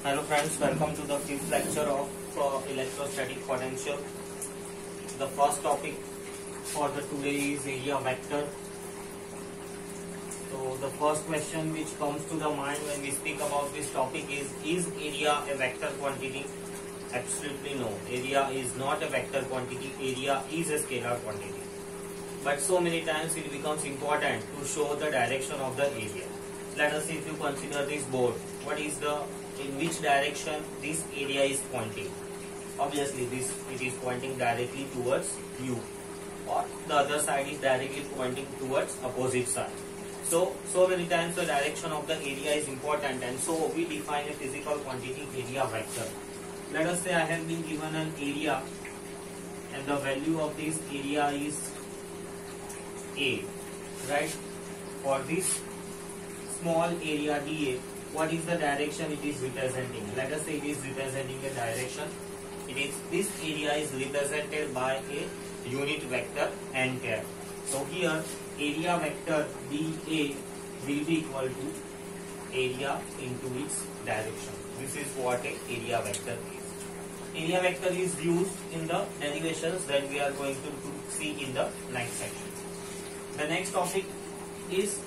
Hello friends, welcome to the fifth lecture of electrostatic potential. The first topic for the today is area vector. So the first question which comes to the mind when we speak about this topic is area a vector quantity? Absolutely no. Area is not a vector quantity. Area is a scalar quantity. But so many times it becomes important to show the direction of the area. Let us see, if you consider this board, in which direction this area is pointing. Obviously it is pointing directly towards you, or the other side is directly pointing towards opposite side. So many times the direction of the area is important, and so we define a physical quantity area vector. Let us say I have been given an area and the value of this area is A, right? For this small area dA, what is the direction it is representing? Let us say it is representing a direction. This area is represented by a unit vector n cap. So here area vector dA will be equal to area into its direction. This is what a area vector is. Area vector is used in the derivations that we are going to see in the next section. The next topic is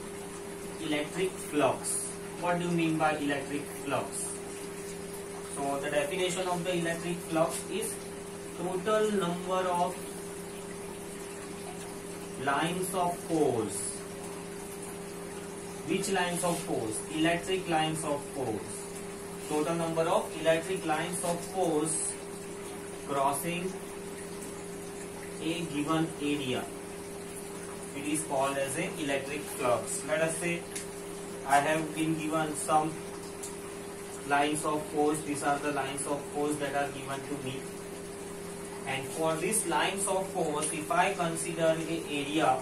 electric flux. What do you mean by electric flux? So the definition of the electric flux is total number of lines of force. Which lines of force? Electric lines of force. Total number of electric lines of force crossing a given area. It is called as an electric flux. Let us say I have been given some lines of force. These are the lines of force that are given to me. And for these lines of force, if I consider an area,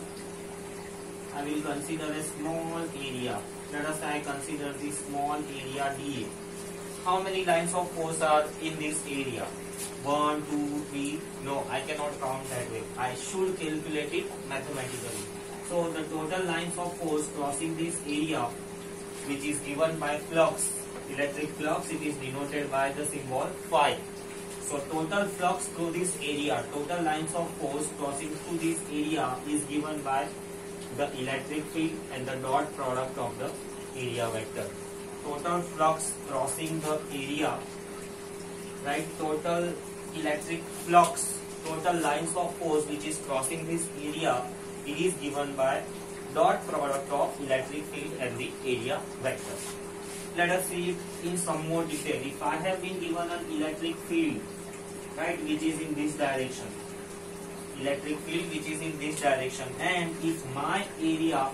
I will consider a small area. Let us say I consider this small area dA. How many lines of force are in this area? 1, 2, 3. No, I cannot count that way. I should calculate it mathematically. So the total lines of force crossing this area, which is given by flux, electric flux, it is denoted by the symbol phi. So total flux through this area, total lines of force crossing through this area is given by the electric field and the dot product of the area vector. Total flux crossing the area, right? Total electric flux, total lines of force which is crossing this area, it is given by dot product of electric field and the area vector. Let us see it in some more detail. If I have been given an electric field, right, which is in this direction, electric field which is in this direction, and if my area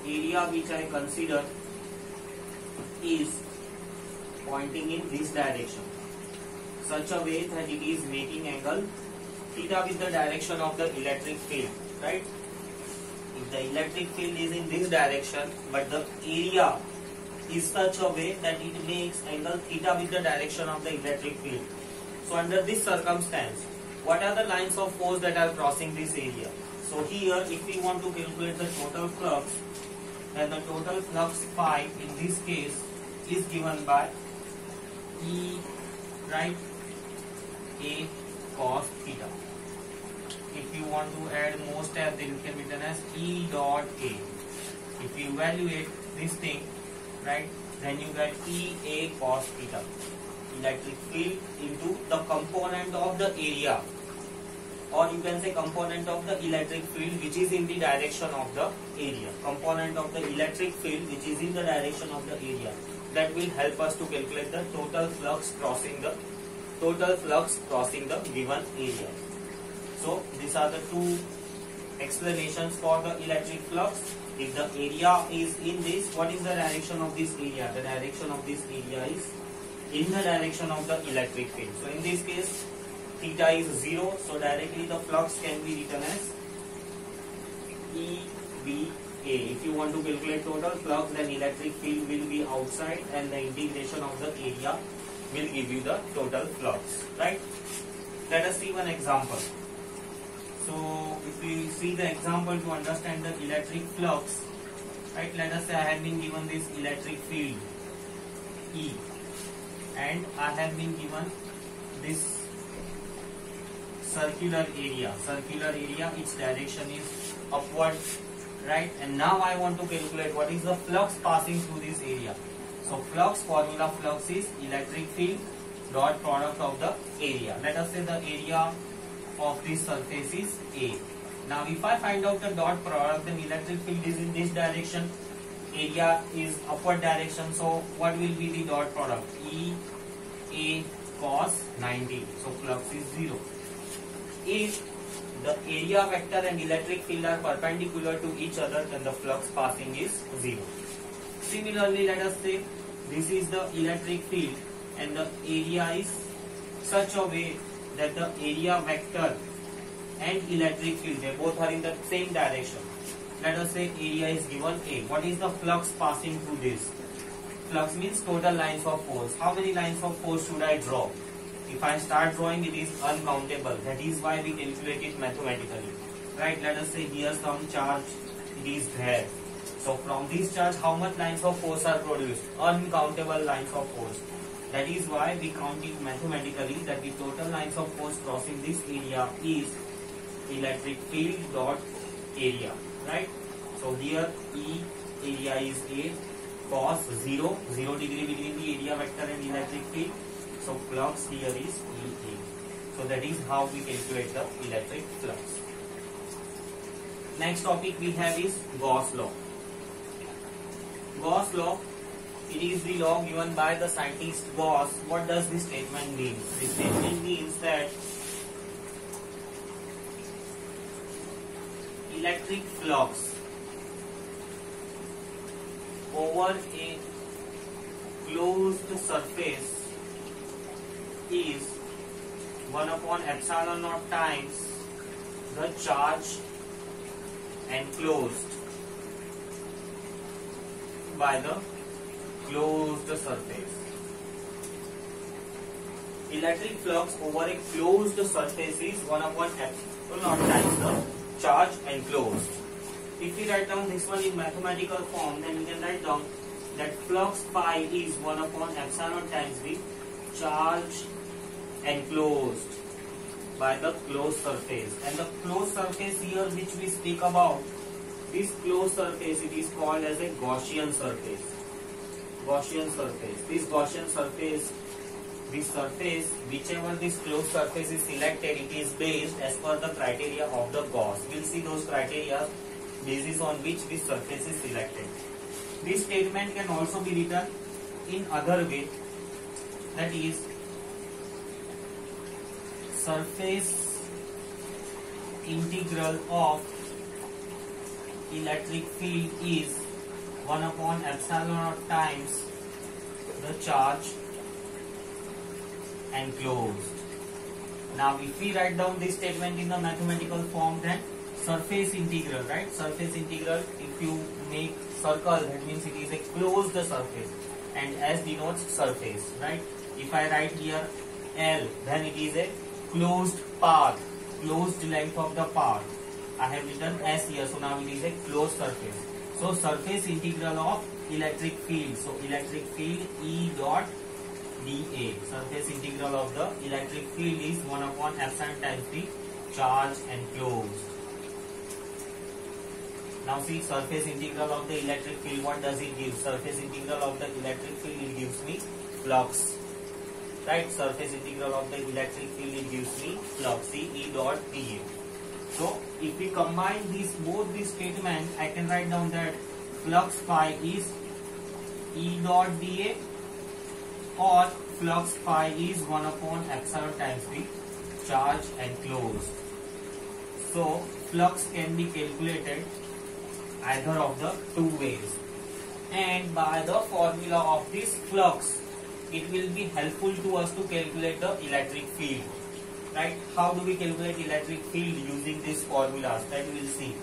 which I consider is pointing in this direction, such a way that it is making angle theta with the direction of the electric field, right? If the electric field is in this direction, but the area is such a way that it makes angle theta with the direction of the electric field. So under this circumstance, what are the lines of force that are crossing this area? So here, if we want to calculate the total flux, then the total flux phi in this case is given by E, right, A cos theta. If you want to add more step, then it can be done as E dot A. If you evaluate this thing, right, then you get E A cos theta. Electric field into the component of the area, or you can say component of the electric field which is in the direction of the area. Component of the electric field which is in the direction of the area. That will help us to calculate the total flux crossing the given area. So these are the two explanations for the electric flux. If the area is in this, what is the direction of this area? The direction of this area is in the direction of the electric field. So in this case, theta is 0. So directly the flux can be written as EBA. If you want to calculate total flux, then electric field will be outside and the integration of the area will give you the total flux, right? Let us see one example. So if we see the example to understand the electric flux, right, let us say I have been given this electric field E, and I have been given this circular area. Its direction is upward, right? And now I want to calculate what is the flux passing through this area. So formula flux is electric field dot product of the area. Let us say the area of this surface is A. Now if I find out the dot product, then electric field is in this direction, area is upward direction, so what will be the dot product? E A cos 90. So flux is 0. If the area vector and electric field are perpendicular to each other, then the flux passing is 0. Similarly, let us say this is the electric field and the area is such a way that the area vector and electric field, they both are in the same direction. Let us say area is given A. What is the flux passing through this? Flux means total lines of force. How many lines of force should I draw? If I start drawing, it is uncountable. That is why we calculate it mathematically. Right? Let us say here some charge, it is there. So from this charge, how much lines of force are produced? Uncountable lines of force. That is why we count it mathematically, that the total lines of force crossing this area is electric field dot area. Right? So here E area is A cos 0 degree between the area vector and electric field. So flux here is EA. So that is how we calculate the electric flux. Next topic we have is Gauss law. Gauss law, it is the law given by the scientist Gauss. What does this statement mean? This statement means that electric flux over a closed surface is 1 upon epsilon naught times the charge enclosed by the closed surface. Electric flux over a closed surface is 1 upon epsilon naught times the charge enclosed. If we write down this one in mathematical form, then we can write down that flux phi is 1 upon epsilon times the charge enclosed by the closed surface. And the closed surface here which we speak about, this closed surface, it is called as a Gaussian surface. Gaussian surface. This Gaussian surface, this surface, whichever this closed surface is selected, it is based as per the criteria of the Gauss. We'll see those criteria basis on which this surface is selected. This statement can also be written in other way, that is surface integral of electric field is 1 upon epsilon naught times the charge enclosed. Now if we write down this statement in the mathematical form, then surface integral, right? Surface integral, if you make circle, that means it is a closed surface, and S denotes surface, right? If I write here L, then it is a closed path, closed length of the path. I have written S here, so now it is a closed surface. So surface integral of electric field. So electric field E dot dA. Surface integral of the electric field is 1 upon epsilon times the charge enclosed. Now see, surface integral of the electric field, what does it give? Surface integral of the electric field, it gives me flux. Right? Surface integral of the electric field, it gives me flux. See, E dot dA. So if we combine both these statements, I can write down that flux phi is E dot dA, or flux phi is 1 upon epsilon times the charge enclosed. So flux can be calculated either of the two ways, and by the formula of this flux, it will be helpful to us to calculate the electric field. Right? How do we calculate electric field using these formulas? That we will see.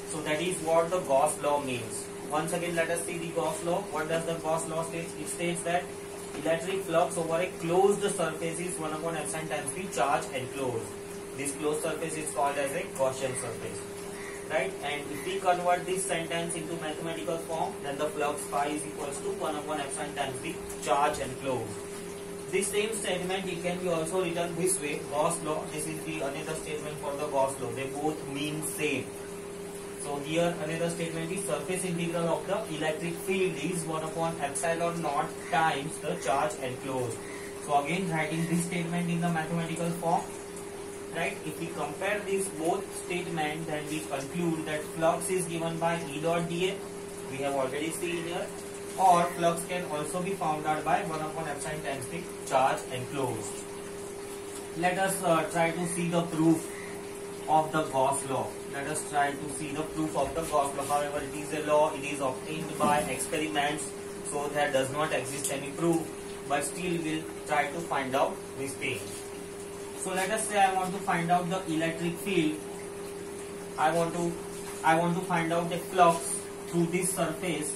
So that is what the Gauss law means. Once again, let us see the Gauss law. What does the Gauss law state? It states that electric flux over a closed surface is 1 upon epsilon times the charge enclosed. This closed surface is called as a Gaussian surface. Right? And if we convert this sentence into mathematical form, then the flux phi is equals to 1 upon epsilon times the charge enclosed. This same statement, it can be also written this way, Gauss law. This is the another statement for the Gauss law. They both mean same. So here another statement is surface integral of the electric field is 1 upon epsilon naught times the charge enclosed. So again writing this statement in the mathematical form, right? If we compare these both statements, then we conclude that flux is given by E dot dA. We have already seen here. Or flux can also be found out by 1 upon epsilon times the charge enclosed. Let us try to see the proof of the Gauss law. Let us try to see the proof of the Gauss law. However, it is a law, it is obtained by experiments, so there does not exist any proof, but still we will try to find out this thing. So let us say I want to find out the electric field. I want to find out the flux through this surface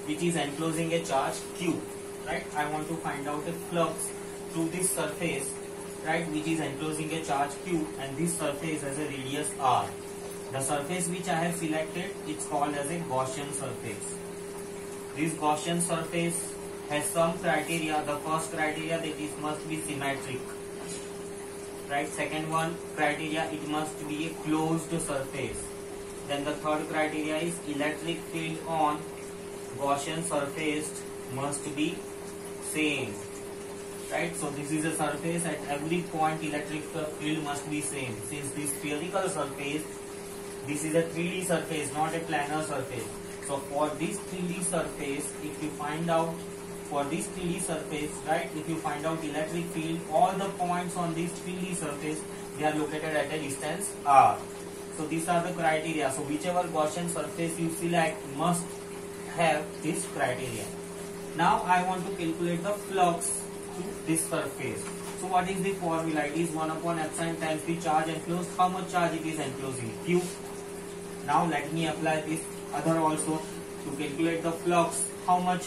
which is enclosing a charge Q, right? I want to find out a flux through this surface, right, which is enclosing a charge Q, and this surface has a radius R. The surface which I have selected, it's called as a Gaussian surface. This Gaussian surface has some criteria. The first criteria, that it must be symmetric, right? Second one criteria, it must be a closed surface. Then the third criteria is electric field on Gaussian surface must be same, right? So this is a surface, at every point electric field must be same. Since this spherical surface, this is a 3D surface, not a planar surface. So for this 3D surface, if you find out for this 3D surface, right, if you find out electric field, all the points on this 3D surface, they are located at a distance R. So these are the criteria. So whichever Gaussian surface you select must have this criteria. Now I want to calculate the flux to this surface. So what is the formula? It is 1 upon epsilon times the charge enclosed. How much charge it is enclosing? Q. Now let me apply this other also to calculate the flux. How much?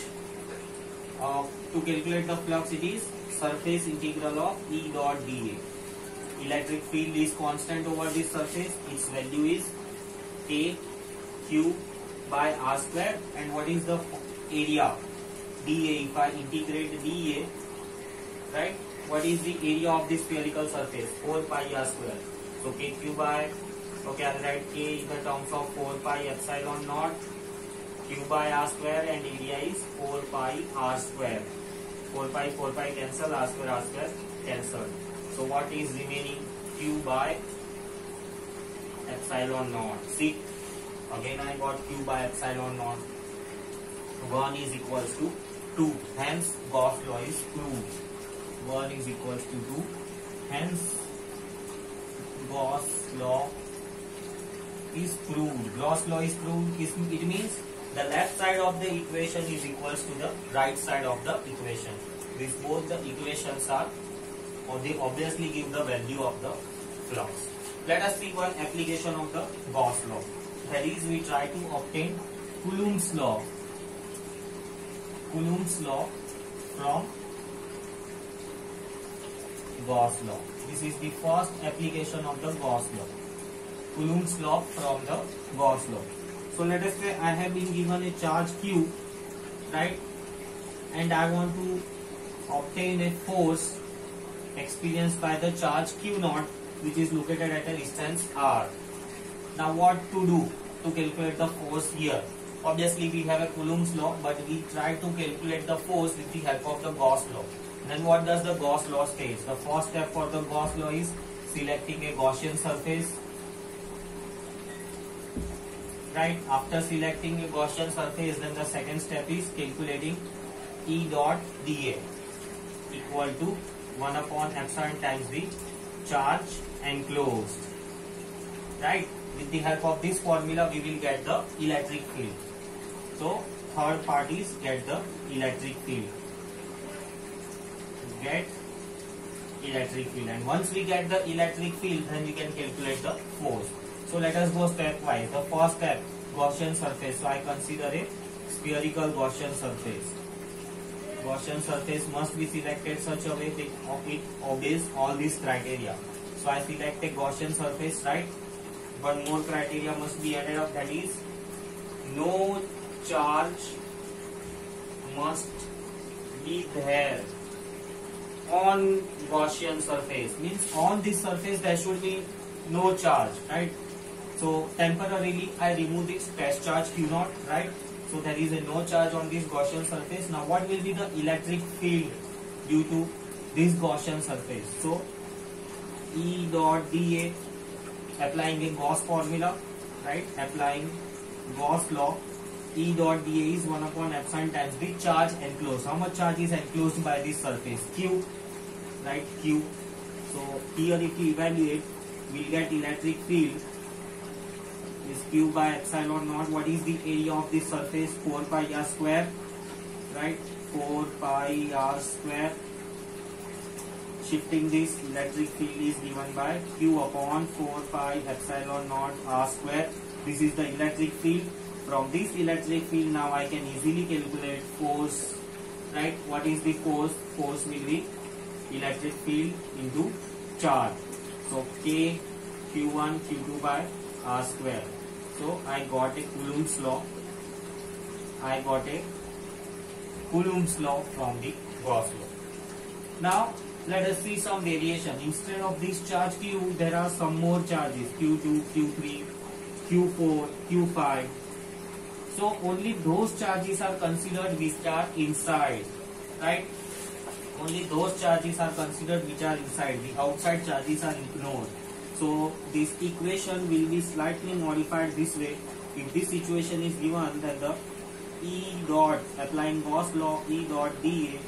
To calculate the flux, it is surface integral of E dot dA. Electric field is constant over this surface. Its value is A Q by R square. And what is the area? dA. If I integrate dA, right, what is the area of this spherical surface? 4 pi R square. So KQ by, okay, I'll write K in the terms of 4 pi epsilon naught Q by R square, and area is 4 pi R square. 4 pi cancel, R square cancelled. So what is remaining? Q by epsilon naught. See, again I got Q by epsilon naught. 1 is equals to 2. Hence Gauss law is proved. 1 is equals to 2. Hence Gauss law is proved. Gauss law is proved. It means the left side of the equation is equals to the right side of the equation. These both the equations are, or they obviously give the value of the flux. Let us see one application of the Gauss law. That is, we try to obtain Coulomb's law. Coulomb's law from Gauss law. This is the first application of the Gauss law. Coulomb's law from the Gauss law. So let us say I have been given a charge Q, right, and I want to obtain a force experienced by the charge Q naught, which is located at a distance R. Now what to do to calculate the force here? Obviously we have a Coulomb's law, but we try to calculate the force with the help of the Gauss law. Then what does the Gauss law state? The first step for the Gauss law is selecting a Gaussian surface. Right, after selecting a Gaussian surface, then the second step is calculating E dot dA equal to 1 upon epsilon times the charge enclosed. Right, with the help of this formula we will get the electric field. So third part is get the electric field. Get electric field, and once we get the electric field, then we can calculate the force. So let us go stepwise. The first step, Gaussian surface. So I consider a spherical Gaussian surface. Gaussian surface must be selected such a way that it obeys all these criteria. So I select a Gaussian surface, right? One more criteria must be added up, that is no charge must be there on Gaussian surface, means on this surface there should be no charge, right? So temporarily I remove this test charge Q naught, right? So there is a no charge on this Gaussian surface. Now what will be the electric field due to this Gaussian surface? So E dot dA, applying a Gauss formula, right? Applying Gauss law, E dot dA is 1 upon epsilon times the charge enclosed. How much charge is enclosed by this surface? Q, right? Q. So here if you evaluate, we'll get electric field is Q by epsilon naught. What is the area of this surface? 4 pi r square, right? 4 pi r square. Shifting this, electric field is given by Q upon 4 pi epsilon naught r square. This is the electric field. From this electric field now I can easily calculate force, right? What is the force? Force will be electric field into charge. So K Q1 Q2 by r square. So I got a Coulomb's law. I got a Coulomb's law from the Gauss law. Now let us see some variation. Instead of this charge Q, there are some more charges: Q2, Q3, Q4, Q5. So only those charges are considered which are inside, right? Only those charges are considered which are inside. The outside charges are ignored. So this equation will be slightly modified this way. If this situation is given, then the E dot, applying Gauss law, E dot dA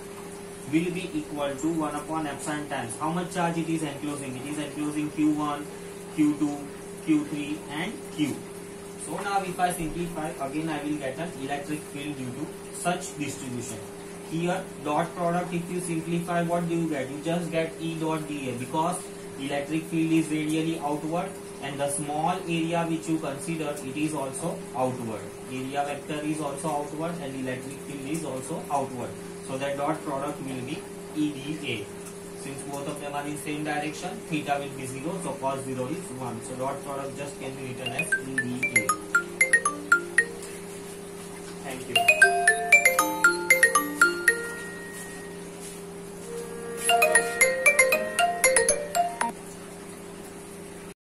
will be equal to 1 upon epsilon times how much charge it is enclosing. It is enclosing Q1, Q2, Q3 and Q. So now if I simplify, again I will get an electric field due to such distribution. Here dot product, if you simplify, what do you get? You just get E dot dA, because electric field is radially outward and the small area which you consider, it is also outward. Area vector is also outward and electric field is also outward. So the dot product will be EDA. Since both of them are in same direction, theta will be 0, so cos 0 is 1. So dot product just can be written as EDA.